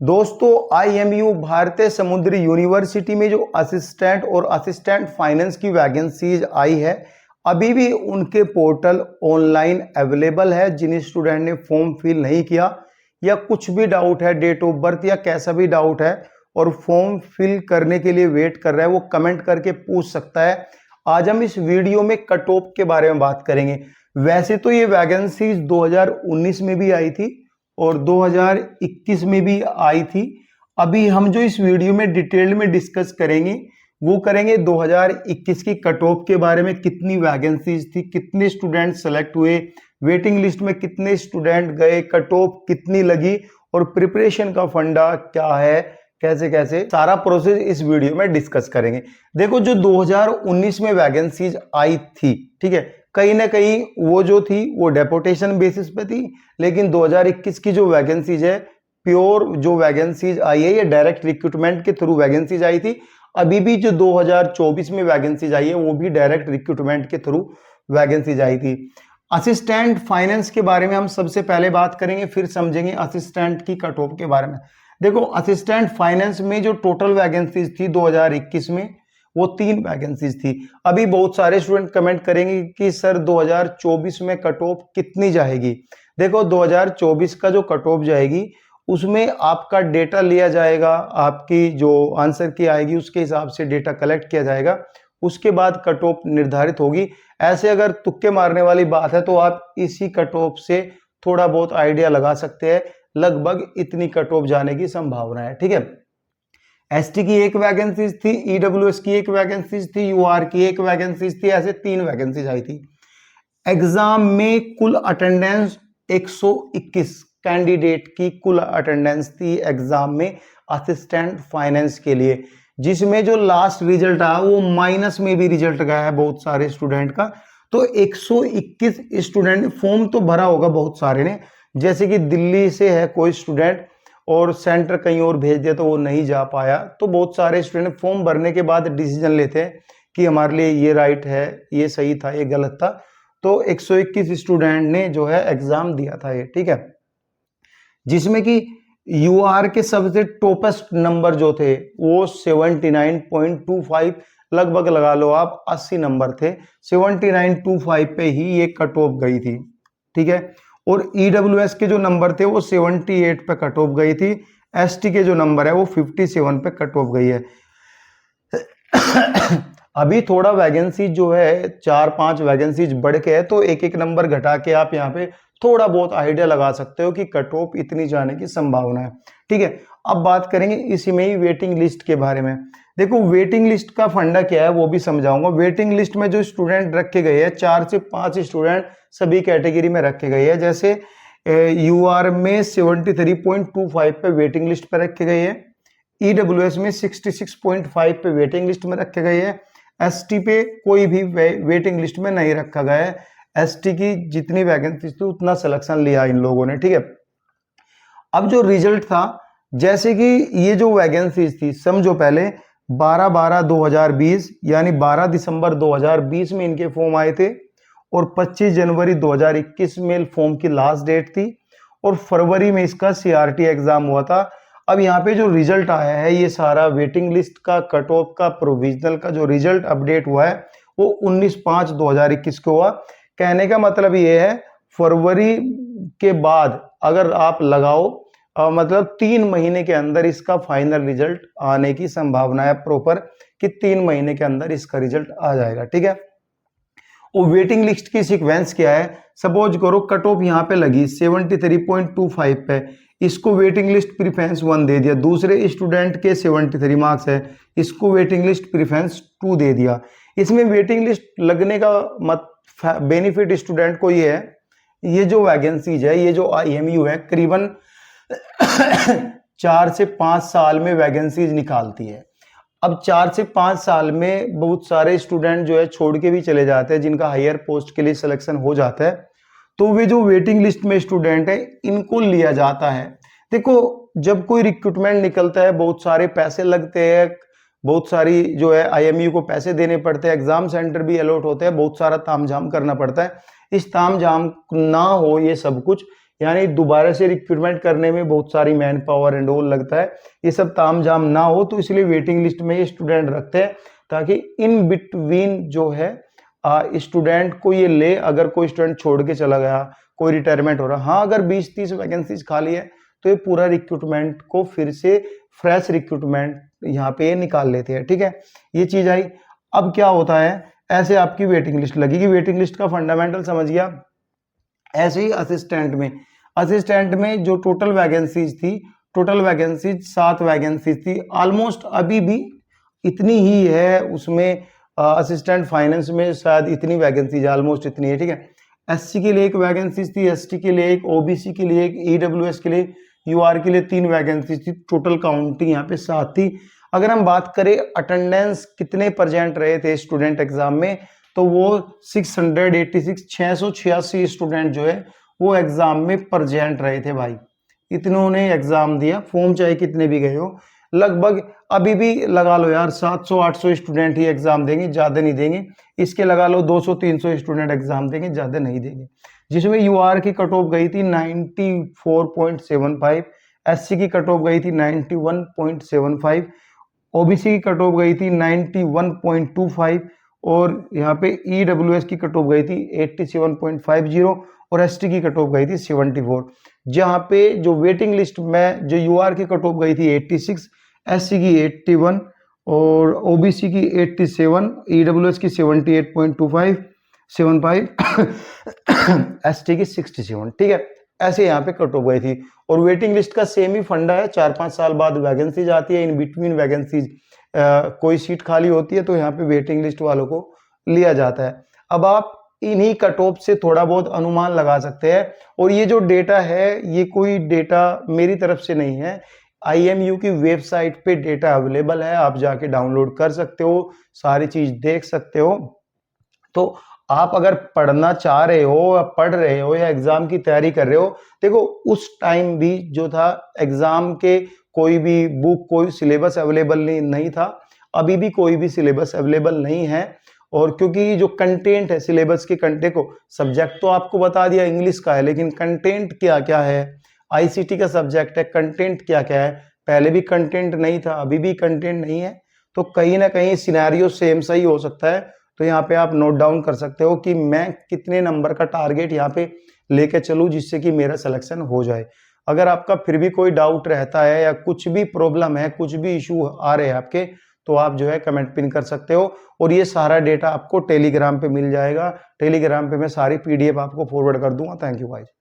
दोस्तों आईएमयू भारतीय समुद्री यूनिवर्सिटी में जो असिस्टेंट और असिस्टेंट फाइनेंस की वैकेंसीज आई है, अभी भी उनके पोर्टल ऑनलाइन अवेलेबल है। जिन स्टूडेंट ने फॉर्म फिल नहीं किया या कुछ भी डाउट है, डेट ऑफ बर्थ या कैसा भी डाउट है और फॉर्म फिल करने के लिए वेट कर रहा है, वो कमेंट करके पूछ सकता है। आज हम इस वीडियो में कट ऑफ के बारे में बात करेंगे। वैसे तो ये वैकेंसीज 2019 में भी आई थी और 2021 में भी आई थी। अभी हम जो इस वीडियो में डिटेल में डिस्कस करेंगे वो करेंगे 2021 की कट ऑफ के बारे में। कितनी वैकेंसीज थी, कितने स्टूडेंट सेलेक्ट हुए, वेटिंग लिस्ट में कितने स्टूडेंट गए, कट ऑफ कितनी लगी और प्रिपरेशन का फंडा क्या है, कैसे कैसे सारा प्रोसेस इस वीडियो में डिस्कस करेंगे। देखो, जो 2019 में वैकेंसीज आई थी, ठीक है, कहीं ना कहीं वो जो थी वो डेपुटेशन बेसिस पे थी, लेकिन 2021 की जो वैकेंसीज है, प्योर जो वैकेंसीज आई है, ये डायरेक्ट रिक्रूटमेंट के थ्रू वैकेंसीज आई थी। अभी भी जो 2024 में वैकेंसीज आई है वो भी डायरेक्ट रिक्रूटमेंट के थ्रू वैकेंसीज आई थी। असिस्टेंट फाइनेंस के बारे में हम सबसे पहले बात करेंगे, फिर समझेंगे असिस्टेंट की कट ऑफ के बारे में। देखो, असिस्टेंट फाइनेंस में जो टोटल वैकेंसीज थी 2021 में, वो 3 वैकेंसीज थी। अभी बहुत सारे स्टूडेंट कमेंट करेंगे कि सर 2024 में कट ऑफ कितनी जाएगी। देखो, 2024 का जो कट ऑफ जाएगी उसमें आपका डेटा लिया जाएगा, आपकी जो आंसर की आएगी उसके हिसाब से डेटा कलेक्ट किया जाएगा, उसके बाद कट ऑफ निर्धारित होगी। ऐसे अगर तुक्के मारने वाली बात है तो आप इसी कट ऑफ से थोड़ा बहुत आइडिया लगा सकते हैं, लगभग इतनी कट ऑफ जाने की संभावना है। ठीक है, एसटी की 1 वैकेंसीज थी, ईडब्ल्यूएस की 1 वैकेंसीज थी, यूआर की 1 वैकेंसीज थी, ऐसे 3 वैकेंसीज आई थी। एग्जाम में कुल अटेंडेंस 121 कैंडिडेट की कुल अटेंडेंस थी एग्जाम में असिस्टेंट फाइनेंस के लिए, जिसमें जो लास्ट रिजल्ट आया वो माइनस में भी रिजल्ट गया है बहुत सारे स्टूडेंट का। तो 121 स्टूडेंट ने फॉर्म तो भरा होगा बहुत सारे ने, जैसे कि दिल्ली से है कोई स्टूडेंट और सेंटर कहीं और भेज दिया तो वो नहीं जा पाया। तो बहुत सारे स्टूडेंट फॉर्म भरने के बाद डिसीजन लेते हैं कि हमारे लिए ये राइट है, ये सही था, ये गलत था। तो 121 स्टूडेंट ने जो है एग्जाम दिया था ये, ठीक है, जिसमें कि यूआर के सबसे टॉपेस्ट नंबर जो थे वो 79.25, लगभग लगा लो आप 80 नंबर थे। 79.25 पे ही ये कट ऑफ गई थी, ठीक है। और ईडब्ल्यूएस के जो नंबर थे वो 78 पे कट ऑफ गई थी। एसटी के जो नंबर है वो 57 पे कट ऑफ गई है। अभी थोड़ा वैकेंसी जो है 4-5 वैकेंसीज बढ़ के है, तो एक एक नंबर घटा के आप यहाँ पे थोड़ा बहुत आइडिया लगा सकते हो कि कट ऑफ इतनी जाने की संभावना है। ठीक है, अब बात करेंगे इसी में ही वेटिंग लिस्ट के बारे में। देखो, वेटिंग लिस्ट का फंडा क्या है वो भी समझाऊंगा। वेटिंग लिस्ट में जो स्टूडेंट रखे गए हैं, 4 से 5 स्टूडेंट सभी कैटेगरी में रखे गए हैं। जैसे यूआर में 73.25 पे वेटिंग लिस्ट पे रखे गए हैं, ईडब्ल्यूएस में 66.5 पे वेटिंग लिस्ट में रखे गए हैं, एसटी पे कोई भी वेटिंग लिस्ट में नहीं रखा गया है। एसटी की जितनी वैकेंसी थी उतना सिलेक्शन लिया इन लोगों ने, ठीक है। अब जो रिजल्ट था, जैसे कि ये जो वैकेंसीज थी, समझो पहले 12/12/2020 यानी 12 दिसंबर 2020 में इनके फॉर्म आए थे और 25 जनवरी 2021 में फॉर्म की लास्ट डेट थी और फरवरी में इसका सीआरटी एग्जाम हुआ था। अब यहाँ पे जो रिजल्ट आया है, ये सारा वेटिंग लिस्ट का, कट ऑफ का, प्रोविजनल का जो रिजल्ट अपडेट हुआ है वो 19/5/2021 को हुआ। कहने का मतलब ये है, फरवरी के बाद अगर आप लगाओ मतलब 3 महीने के अंदर इसका फाइनल रिजल्ट आने की संभावना है प्रॉपर, कि 3 महीने के अंदर इसका रिजल्ट आ जाएगा, ठीक है। और वेटिंग लिस्ट की सीक्वेंस क्या है, सपोज करो कट ऑफ यहाँ पे लगी 73.25 पे, इसको वेटिंग लिस्ट प्रीफरेंस 1 दे दिया। दूसरे स्टूडेंट के 73 मार्क्स है, इसको वेटिंग लिस्ट प्रीफरेंस 2 दे दिया। इसमें वेटिंग लिस्ट लगने का बेनिफिट स्टूडेंट को ये है, ये जो वैकेंसीज है, ये जो आईएमयू है, करीबन 4 से 5 साल में वैकेंसीज निकालती है। अब 4 से 5 साल में बहुत सारे स्टूडेंट जो है छोड़ के भी चले जाते हैं, जिनका हायर पोस्ट के लिए सिलेक्शन हो जाता है, तो वे जो वेटिंग लिस्ट में स्टूडेंट है इनको लिया जाता है। देखो, जब कोई रिक्रूटमेंट निकलता है बहुत सारे पैसे लगते हैं, बहुत सारी जो है आईएमयू को पैसे देने पड़ते हैं, एग्जाम सेंटर भी अलॉट होते हैं, बहुत सारा तामझाम करना पड़ता है। इस तामझाम ना हो ये सब कुछ, यानी दोबारा से रिक्रूटमेंट करने में बहुत सारी मैन पावर एंड ऑल लगता है, ये सब तामझाम ना हो तो इसलिए वेटिंग लिस्ट में ये स्टूडेंट रखते हैं ताकि इन बिटवीन जो है स्टूडेंट को ये ले, अगर कोई स्टूडेंट छोड़ के चला गया, कोई रिटायरमेंट हो रहा, हाँ अगर 20-30 वैकेंसीज खाली है तो ये पूरा रिक्रूटमेंट को फिर से फ्रेश रिक्रूटमेंट यहाँ पे निकाल लेते हैं, ठीक है, ये चीज आई। अब क्या होता है, ऐसे आपकी वेटिंग लिस्ट लगेगी, वेटिंग लिस्ट का फंडामेंटल समझ गया। ऐसे ही असिस्टेंट में जो टोटल वैकेंसीज थी, टोटल वैकेंसीज 7 वैकेंसीज थी, ऑलमोस्ट अभी भी इतनी ही है उसमें। असिस्टेंट फाइनेंस में शायद इतनी वैकेंसीज ऑलमोस्ट इतनी है, ठीक है। एससी के लिए एक वैकेंसीज थी, एसटी के लिए एक, ओबीसी के लिए एक, ईडब्ल्यूएस के लिए, यूआर के लिए 3 वैकेंसीज थी, टोटल काउंटिंग यहाँ पे 7 थी। अगर हम बात करें अटेंडेंस कितने परसेंट रहे थे स्टूडेंट एग्जाम में, तो वो 686 स्टूडेंट जो है वो एग्जाम में प्रेजेंट रहे थे भाई, इतनों एग्जाम दिया, फॉर्म चाहे कितने भी गए हो, लगभग अभी भी लगा लो यार 700-800 स्टूडेंट ही एग्जाम देंगे, ज्यादा नहीं देंगे, इसके लगा लो 200-300 स्टूडेंट एग्जाम देंगे, ज्यादा नहीं देंगे। जिसमें यूआर की कट ऑफ गई थी 94.75, एससी की कट ऑफ गई थी 91.75, ओबीसी की कट ऑफ गई थी 91.25 और यहाँ पे ईडब्ल्यूएस की कट ऑफ गई थी 87.50 और एसटी की कट ऑफ गई थी 74। जहाँ पे जो वेटिंग लिस्ट में जो यूआर की कट ऑफ गई थी 86, एससी की 81 और ओबीसी की 87, ईडब्ल्यूएस की 78.25 एसटी की 67, ठीक है, ऐसे यहाँ पे कट ऑफ गई थी। और वेटिंग लिस्ट का सेम ही फंडा है, 4-5 साल बाद वैकेंसीज आती है, इन बिटवीन वैकेंसीज कोई सीट खाली होती है तो यहाँ पे वेटिंग लिस्ट वालों को लिया जाता है। अब आप इन्हीं कट ऑफ से थोड़ा बहुत अनुमान लगा सकते हैं, और ये जो डेटा है ये कोई डेटा मेरी तरफ से नहीं है, आईएमयू की वेबसाइट पे डेटा अवेलेबल है, आप जाके डाउनलोड कर सकते हो, सारी चीज देख सकते हो। तो आप अगर पढ़ना चाह रहे हो या पढ़ रहे हो या एग्जाम की तैयारी कर रहे हो, देखो उस टाइम भी जो था एग्जाम के कोई भी बुक, कोई सिलेबस अवेलेबल नहीं था, अभी भी कोई भी सिलेबस अवेलेबल नहीं है। और क्योंकि जो कंटेंट है सिलेबस के कंटेंट को, सब्जेक्ट तो आपको बता दिया इंग्लिश का है, लेकिन कंटेंट क्या क्या है, आईसीटी का सब्जेक्ट है, कंटेंट क्या क्या है, पहले भी कंटेंट नहीं था, अभी भी कंटेंट नहीं है, तो कहीं ना कहीं सिनेरियो सेम सा ही हो सकता है। तो यहाँ पे आप नोट डाउन कर सकते हो कि मैं कितने नंबर का टारगेट यहाँ पे लेके चलूँ जिससे कि मेरा सिलेक्शन हो जाए। अगर आपका फिर भी कोई डाउट रहता है या कुछ भी प्रॉब्लम है, कुछ भी इशू आ रहे हैं आपके, तो आप जो है कमेंट पिन कर सकते हो। और ये सारा डेटा आपको टेलीग्राम पे मिल जाएगा, टेलीग्राम पे मैं सारी पीडीएफ आपको फॉरवर्ड कर दूंगा। Thank you guys.